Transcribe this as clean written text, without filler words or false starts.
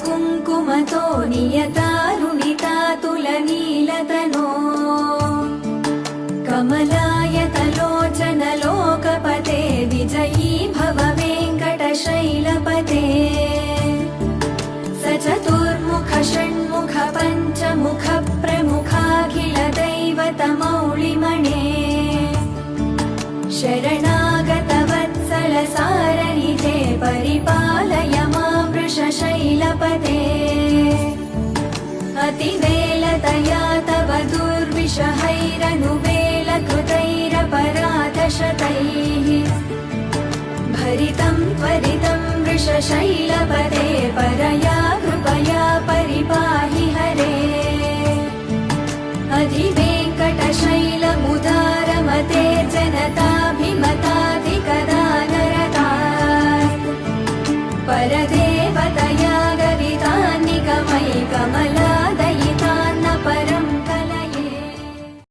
कुङ्कुमतो नियतारुणितातुलनीलतनो कमलायतलोचनलोकपते विजयी भव वेङ्कटशैलपते स चतुर्मुख षण्मुख पञ्चमुख प्रमुखाखिल दैवतमौलिमणे शरणागतवत्सल सारनिधे परिपालय मां वृषशैलपते अतिवेलतया तव दुर्विषहैरनुवेलकृतैरपराधशतैः भरितं त्वरितं वृषशैलपते परया कृपया परिपाहि हरे